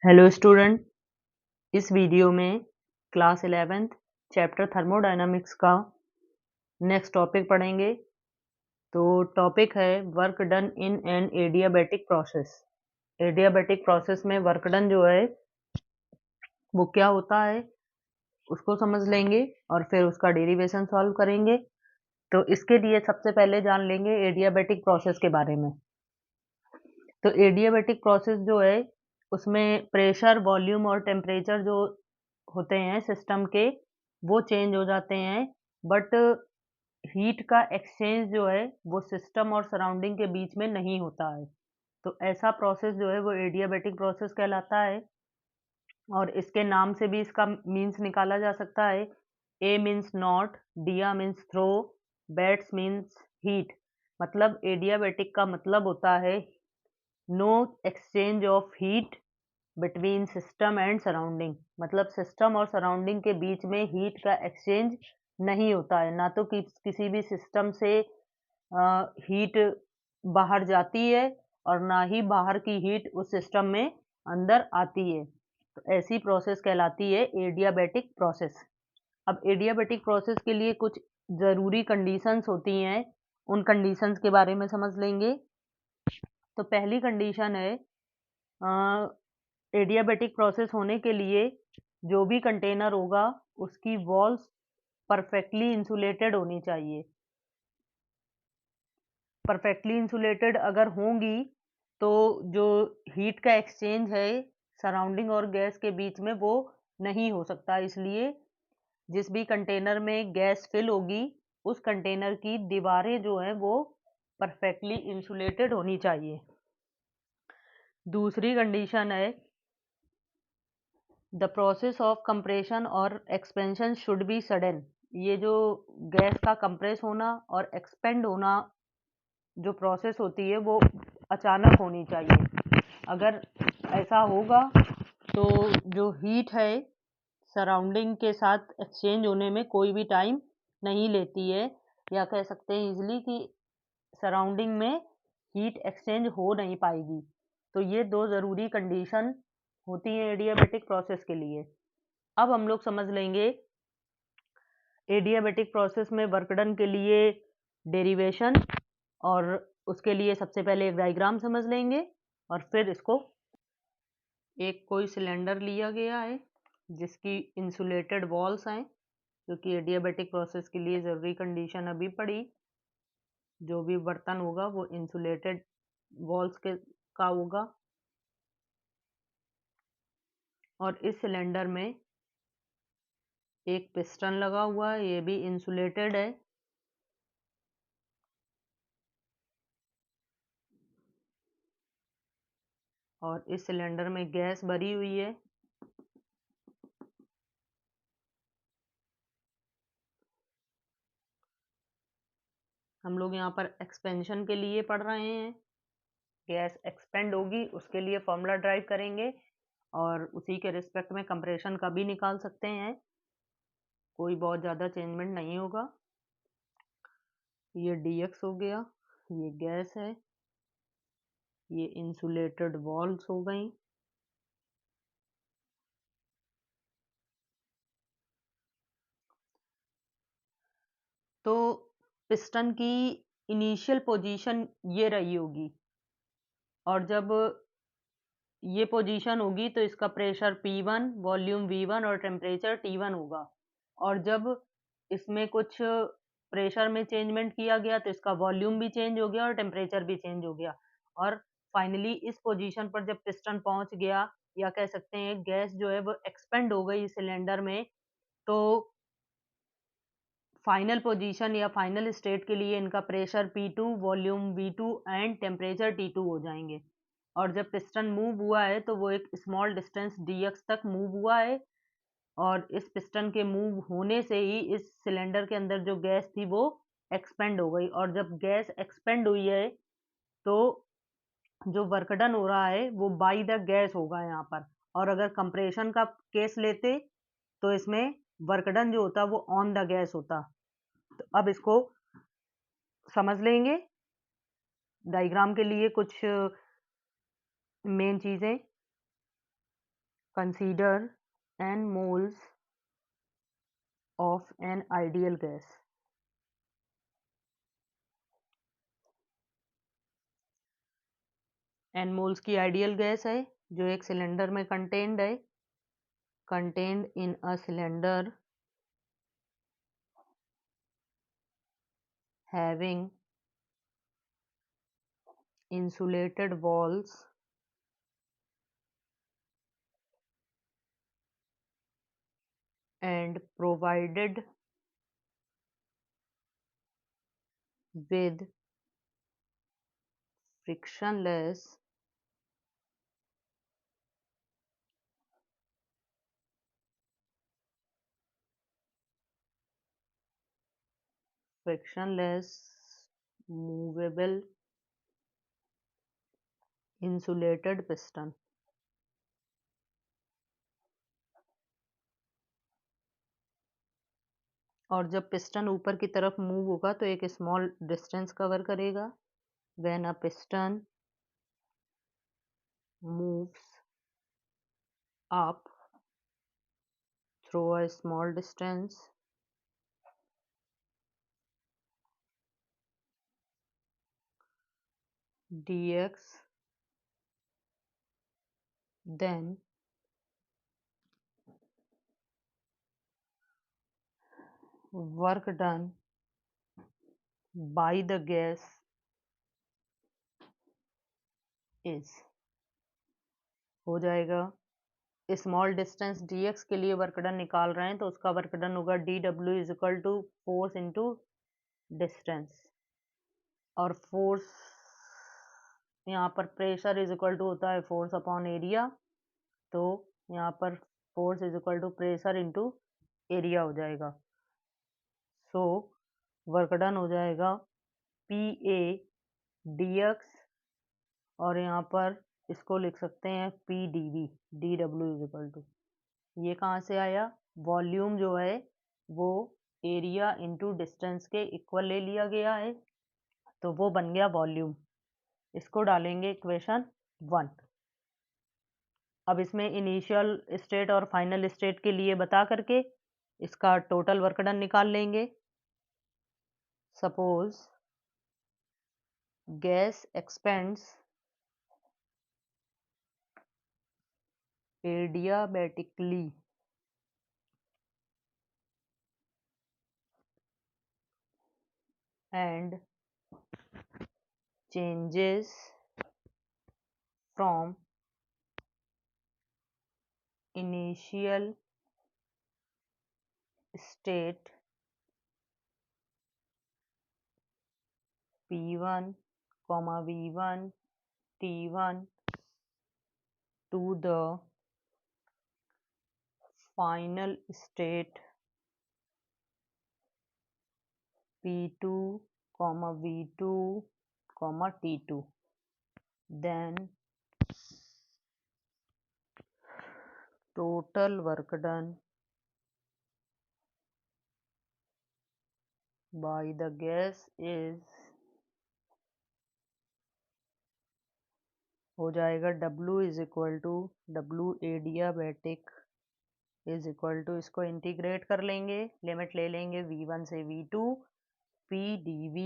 Hello student, इस video में class 11th chapter thermodynamics का नेक्स्ट टॉपिक पढ़ेंगे। तो टॉपिक है work done in an adiabatic process. Adiabatic process में वर्क डन जो है वो क्या होता है उसको समझ लेंगे और फिर उसका डेरिवेशन सॉल्व करेंगे। तो इसके लिए सबसे पहले जान लेंगे एडियाबैटिक प्रोसेस के बारे में। तो एडियाबैटिक प्रोसेस जो है उसमें प्रेशर, वॉल्यूम और टेम्परेचर जो होते हैं सिस्टम के वो चेंज हो जाते हैं, बट हीट का एक्सचेंज जो है वो सिस्टम और सराउंडिंग के बीच में नहीं होता है। तो ऐसा प्रोसेस जो है वो एडियाबैटिक प्रोसेस कहलाता है और इसके नाम से भी इसका मीन्स निकाला जा सकता है। A means not, dia means throw, bats means heat. मतलब एडियाबैटिक का मतलब होता है no exchange of heat between system and surrounding. मतलब सिस्टम और सराउंडिंग के बीच में हीट का एक्सचेंज नहीं होता है, ना तो किसी भी सिस्टम से हीट बाहर जाती है और ना ही बाहर की हीट उस सिस्टम में अंदर आती है। तो ऐसी प्रोसेस कहलाती है एडियाबैटिक प्रोसेस। अब एडियाबैटिक प्रोसेस के लिए कुछ ज़रूरी कंडीशंस होती हैं, उन कंडीशंस के बारे में समझ लेंगे। तो पहली कंडीशन है एडियाबैटिक प्रोसेस होने के लिए जो भी कंटेनर होगा उसकी वॉल्स परफेक्टली इंसुलेटेड होनी चाहिए। परफेक्टली इंसुलेटेड अगर होंगी तो जो हीट का एक्सचेंज है सराउंडिंग और गैस के बीच में वो नहीं हो सकता। इसलिए जिस भी कंटेनर में गैस फिल होगी उस कंटेनर की दीवारें जो हैं वो परफेक्टली इंसुलेटेड होनी चाहिए। दूसरी कंडीशन है द प्रोसेस ऑफ कंप्रेशन और एक्सपेंशन शुड बी सडन। ये जो गैस का कंप्रेस होना और एक्सपेंड होना जो प्रोसेस होती है वो अचानक होनी चाहिए। अगर ऐसा होगा तो जो हीट है सराउंडिंग के साथ एक्सचेंज होने में कोई भी टाइम नहीं लेती है, या कह सकते हैं इजली कि सराउंडिंग में हीट एक्सचेंज हो नहीं पाएगी। तो ये दो ज़रूरी कंडीशन होती हैं एडियाबैटिक प्रोसेस के लिए। अब हम लोग समझ लेंगे एडियाबैटिक प्रोसेस में वर्क डन के लिए डेरिवेशन, और उसके लिए सबसे पहले एक डायग्राम समझ लेंगे और फिर इसको एक कोई सिलेंडर लिया गया है जिसकी इंसुलेटेड वॉल्स हैं, क्योंकि एडियाबैटिक प्रोसेस के लिए ज़रूरी कंडीशन अभी पड़ी, जो भी बर्तन होगा वो इंसुलेटेड वॉल्स के का होगा। और इस सिलेंडर में एक पिस्टन लगा हुआ है, ये भी इंसुलेटेड है। और इस सिलेंडर में गैस भरी हुई है। हम लोग यहाँ पर एक्सपेंशन के लिए पढ़ रहे हैं, गैस एक्सपेंड होगी उसके लिए फॉर्मूला ड्राइव करेंगे और उसी के रिस्पेक्ट में कंप्रेशन का भी निकाल सकते हैं, कोई बहुत ज़्यादा चेंजमेंट नहीं होगा। ये dx हो गया, ये गैस है, ये इंसुलेटेड वॉल्स हो गई। तो पिस्टन की इनिशियल पोजीशन ये रही होगी, और जब ये पोजीशन होगी तो इसका प्रेशर P1, वॉल्यूम V1 और टेम्परेचर T1 होगा। और जब इसमें कुछ प्रेशर में चेंजमेंट किया गया तो इसका वॉल्यूम भी चेंज हो गया और टेम्परेचर भी चेंज हो गया। और फाइनली इस पोजीशन पर जब पिस्टन पहुंच गया, या कह सकते हैं गैस जो है वो एक्सपेंड हो गई सिलेंडर में, तो फाइनल पोजीशन या फाइनल स्टेट के लिए इनका pressure P2, volume V2 and temperature T2 हो जाएंगे। और जब पिस्टन मूव हुआ है तो वो एक स्मॉल डिस्टेंस dx तक मूव हुआ है, और इस पिस्टन के मूव होने से ही इस सिलेंडर के अंदर जो गैस थी वो एक्सपेंड हो गई। और जब गैस एक्सपेंड हुई है तो जो वर्क डन हो रहा है वो बाय द गैस होगा यहाँ पर। और अगर कंप्रेशन का केस लेते तो इसमें वर्क डन जो होता वो ऑन द गैस होता। तो अब इसको समझ लेंगे डायग्राम के लिए कुछ मेन चीज़ें। consider n moles of an ideal gas. n moles की आइडियल गैस है जो एक सिलेंडर में कंटेन्ड है, contained in a cylinder having insulated walls and provided with frictionless movable insulated piston. और जब पिस्टन ऊपर की तरफ मूव होगा तो एक स्मॉल डिस्टेंस कवर करेगा. When a piston moves up through a small distance, dx, then work done by the gas is हो जाएगा. स्मॉल डिस्टेंस dx के लिए वर्क डन निकाल रहे हैं तो उसका वर्क डन होगा dw is equal to force into distance. और फोर्स यहाँ पर प्रेशर इज इक्वल टू होता है फोर्स अपॉन एरिया, तो यहाँ पर force is equal to pressure into area हो जाएगा. सो वर्क डन हो जाएगा PA dx और यहाँ पर इसको लिख सकते हैं PdV, dW is equal to, ये कहाँ से आया, वॉल्यूम जो है वो एरिया इंटू डिस्टेंस के इक्वल ले लिया गया है तो वो बन गया वॉल्यूम. इसको डालेंगे इक्वेशन 1. अब इसमें इनिशियल स्टेट और फाइनल स्टेट के लिए बता करके इसका टोटल वर्क डन निकाल लेंगे. Suppose gas expends adiabatically and changes from initial state P1, V1, T1 to the final state P2, V2, T2. Then total work done by the gas is हो जाएगा W is equal to W adiabatic is equal to, इसको integrate कर लेंगे, limit ले लेंगे V1 से V2 PdV.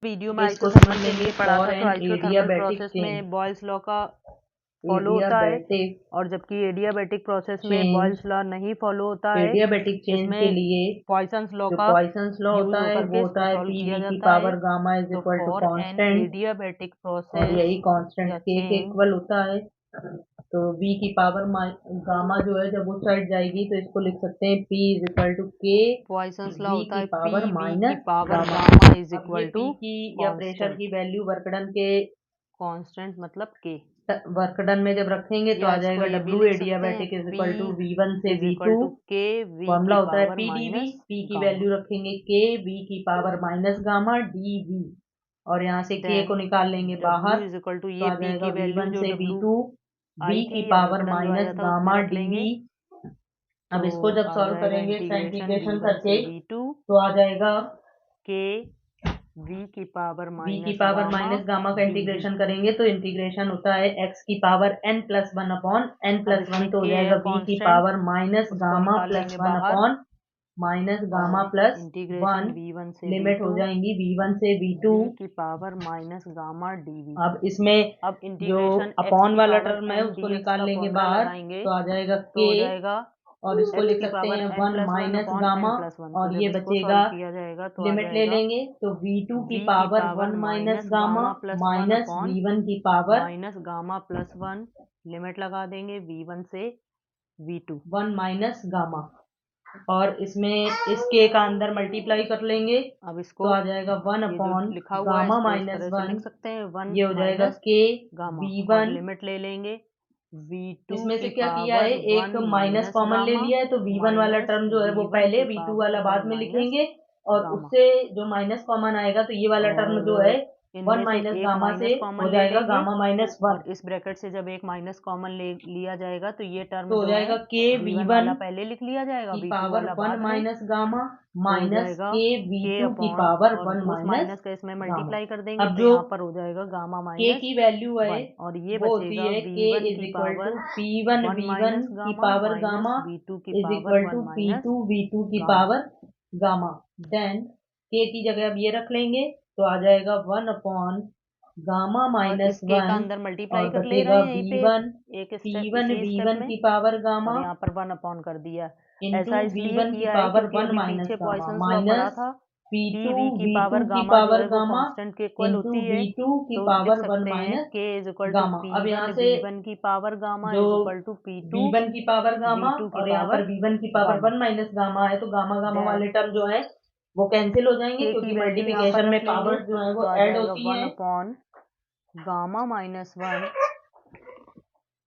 Video में iso समझ लेंगे पढ़ा था तो आइसोथर्मल प्रोसेस में बॉयल्स लॉ का फॉलो होता है और जबकि एडियाबैटिक प्रोसेस में बॉयल्स लॉ नहीं फॉलो होता है. एडियाबैटिक चेंज के लिए पॉइसंस लॉ का पॉइसंस लॉ होता है वो होता है पीवी की power gamma is equal to constant, adiabatic और प्रोसेस यही कांस्टेंट के इक्वल होता है. तो v की पावर गामा जो है जब उस साइड जाएगी तो इसको लिख सकते हैं p इज इक्वल टू के पॉइसंस लॉ होता है power minus gamma is equal to की या प्रेशर की वैल्यू वर्कडन के कांस्टेंट मतलब के वर्कडन में जब रखेंगे तो आ जाएगा W adiabatic is equal to V1 से V2 फॉर्मूला होता है PdV. P की वैल्यू रखेंगे के, V की पावर माइनस गामा dV और यहाँ से K को निकाल लेंगे बाहर तो आ जाएगा V1 से V2 V की पावर माइनस गामा dV. अब इसको जब सॉल्व करेंगे इंटीग्रेशन करके तो आ जाएगा K v की पावर माइनस गामा का इंटीग्रेशन करेंगे तो इंटीग्रेशन होता है x की पावर n+1 अपॉन n+1 तो हो जाएगा v की power minus gamma plus 1 upon minus gamma plus 1 limit हो जाएंगी v1 से v2 की पावर माइनस गामा dv। अब इसमें अब जो अपॉन वाला टर्म है उसको निकाल लेंगे बाहर तो आ जाएगा k और इसको लिख सकते हैं 1 माइनस गामा और ये बचेगा लिमिट ले लेंगे तो v2 की power 1 minus gamma minus v1 की power minus gamma plus 1 limit लगा देंगे v1 से v2 1 माइनस गामा और इसमें इसके का अंदर मल्टीप्लाई कर लेंगे। अब इसको तो आ जाएगा 1 अपॉन गामा माइनस 1 लिख सकते हैं 1 ये हो जाएगा k गामा v1 लिमिट ले लेंगे v2 इसमें से क्या किया है एक माइनस कॉमन ले लिया है तो v1 वाला टर्म जो है वो पहले v2 वाला बाद में लिखेंगे और उससे जो माइनस कॉमन आएगा तो ये वाला टर्म जो है 1 माइनस गामा से हो जाएगा गामा माइनस 1। इस ब्रैकेट से जब एक माइनस कॉमन लिया जाएगा तो ये टर्म तो हो जाएगा k v1 पहले लिख लिया जाएगा की power 1 minus gamma minus k v2 की पावर 1 माइनस का इसमें मल्टीप्लाई कर देंगे अब तो यहाँ पर हो जाएगा गामा माइनस k की वैल्यू है और ये वो होती है k is equal to p1 v1 की power gamma is equal to p2 v2 की पावर गामा। देन k की जगह अब ये रख लेंगे तो आ जाएगा 1 अपॉन गामा माइनस 1 अंदर मल्टीप्लाई और कर ले रहे हैं v1 p1 v1 की पावर गामा यहाँ पर 1 अपॉन कर दिया इंटू v1 की power 1 minus gamma minus p2 की v2 की पावर गामा इंटू v2 की पावर 1 माइनस गामा। अब यहाँ से की पावर गामा जो v1 की पावर गामा और यहाँ पर v1 की पावर 1 माइनस गामा है तो गामा गामा वाले टर्म जो है वो कैंसिल हो जाएंगे क्योंकि मल्टीप्लिकेशन में पावर जो है वो ऐड होती है। गामा माइनस 1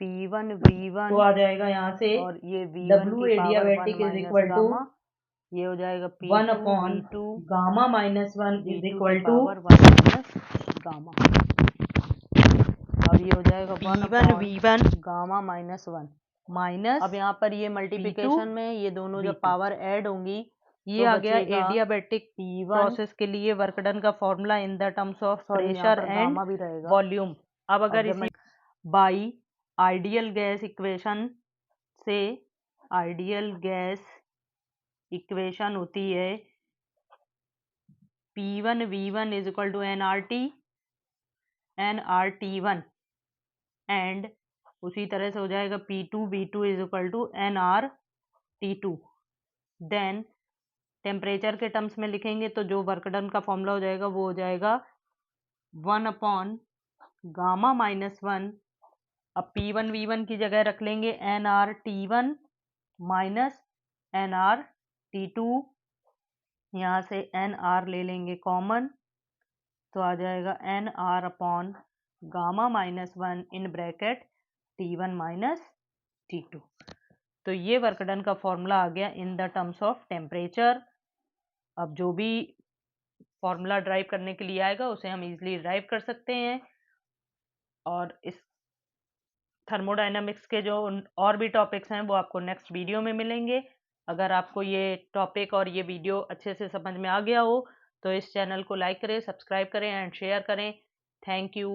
p1 v1 तो आ जाएगा यहाँ से और ये w adiabatic is equal to ये हो जाएगा 1 upon gamma minus 1 is equal to gamma. अब ये हो जाएगा v1 गामा माइनस 1 माइनस अब यहाँ पर ये मल्टीप्लिकेशन में ये दोनों जब पावर ऐड होंगी ये आ गया एडियाबैटिक प्रोसेस के लिए वर्क डन का formula in the terms of pressure and volume. अब अगर इसी बाई आइडियल गैस इक्वेशन से आइडियल गैस इक्वेशन होती है P1 V1 is equal to nRT1 and उसी तरह से हो जाएगा P2 V2 is equal to nRT2। Then temperature के टर्म्स में लिखेंगे तो जो वर्क डन का फॉर्मूला हो जाएगा वो हो जाएगा 1 अपॉन गामा माइनस 1 अब P1 V1 की जगह रख लेंगे nRT1 माइनस nRT2 यहाँ से nR ले लेंगे कॉमन तो आ जाएगा nR upon gamma minus 1 in bracket T1 minus T2। तो ये वर्क डन का फॉर्मूला आ गया in the terms of temperature. अब जो भी फॉर्मूला ड्राइव करने के लिए आएगा उसे हम इजीली ड्राइव कर सकते हैं और इस थर्मोडायनामिक्स के जो और भी टॉपिक्स हैं वो आपको नेक्स्ट वीडियो में मिलेंगे। अगर आपको ये टॉपिक और ये वीडियो अच्छे से समझ में आ गया हो तो इस चैनल को लाइक करें, सब्सक्राइब करें एंड शेयर करें। Thank you.